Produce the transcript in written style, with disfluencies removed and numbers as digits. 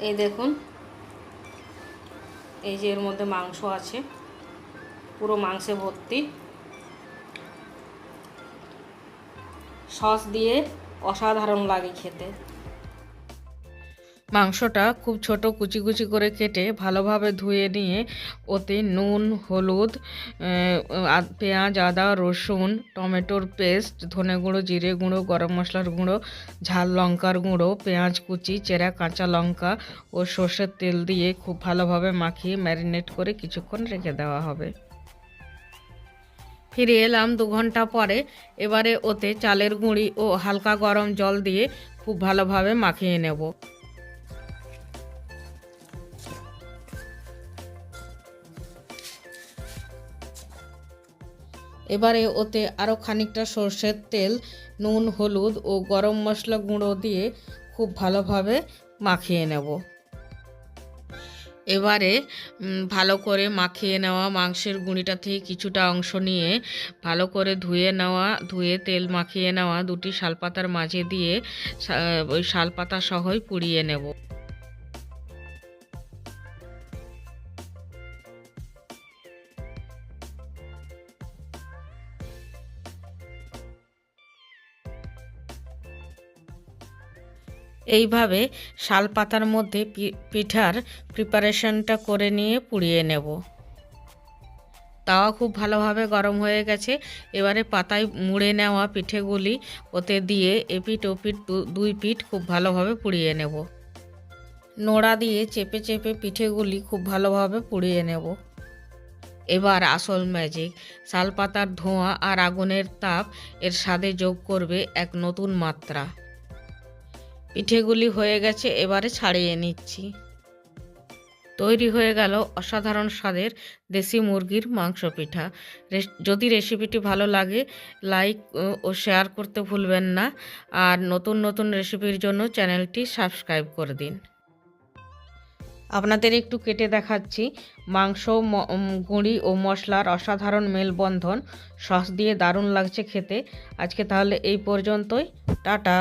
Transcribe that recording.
এই দেখুন, এই যে এর মধ্যে মাংস আছে, পুরো মাংসে ভর্তি। সস দিয়ে অসাধারণ লাগে খেতে। মাংসটা খুব ছোট কুচি কুচি করে কেটে ভালোভাবে ধুয়ে নিয়ে ওতে নুন, হলুদ, পেঁয়াজ, আদা, রসুন, টমেটোর পেস্ট, ধনে গুঁড়ো, জিরে গুঁড়ো, গরম মশলার গুঁড়ো, ঝাল লঙ্কার গুঁড়ো, পেঁয়াজ কুচি, চেরা কাঁচা লঙ্কা ও সর্ষের তেল দিয়ে খুব ভালোভাবে মাখিয়ে ম্যারিনেট করে কিছুক্ষণ রেখে দেওয়া হবে। ফিরে এলাম 2 ঘন্টা পরে। এবারে ওতে চালের গুঁড়ি ও হালকা গরম জল দিয়ে খুব ভালোভাবে মাখিয়ে নেব। এবারে ওতে আরও খানিকটা সর্ষের তেল, নুন, হলুদ ও গরম মশলা গুঁড়ো দিয়ে খুব ভালোভাবে মাখিয়ে নেব। এবারে ভালো করে মাখিয়ে নেওয়া মাংসের গুঁড়িটা থেকে কিছুটা অংশ নিয়ে ভালো করে ধুয়ে তেল মাখিয়ে নেওয়া 2টি শালপাতার মাঝে দিয়ে ওই শালপাতা সহই পুড়িয়ে নেব। এইভাবে শালপাতার মধ্যে পিঠার প্রিপারেশনটা করে নিয়ে পুড়িয়ে নেব। তাওয়া খুব ভালোভাবে গরম হয়ে গেছে। এবারে পাতায় মুড়ে নেওয়া পিঠেগুলি ওতে দিয়ে এপিঠ ওপিঠ 2 পিঠ খুব ভালোভাবে পুড়িয়ে নেব। নোড়া দিয়ে চেপে চেপে পিঠেগুলি খুব ভালোভাবে পুড়িয়ে নেব। এবার আসল ম্যাজিক, শালপাতার ধোঁয়া আর আগুনের তাপ এর স্বাদে যোগ করবে এক নতুন মাত্রা। পিঠেগুলি হয়ে গেছে, এবারে ছাড়িয়ে নিচ্ছি। তৈরি হয়ে গেল অসাধারণ স্বাদের দেশি মুরগির মাংস পিঠা। যদি রেসিপিটি ভালো লাগে, লাইক ও শেয়ার করতে ভুলবেন না। আর নতুন নতুন রেসিপির জন্য চ্যানেলটি সাবস্ক্রাইব করে দিন। আপনাদের একটু কেটে দেখাচ্ছি। মাংস, গুঁড়ি ও মশলার অসাধারণ মেলবন্ধন, সস দিয়ে দারুণ লাগছে খেতে। আজকে তাহলে এই পর্যন্তই। টাটা।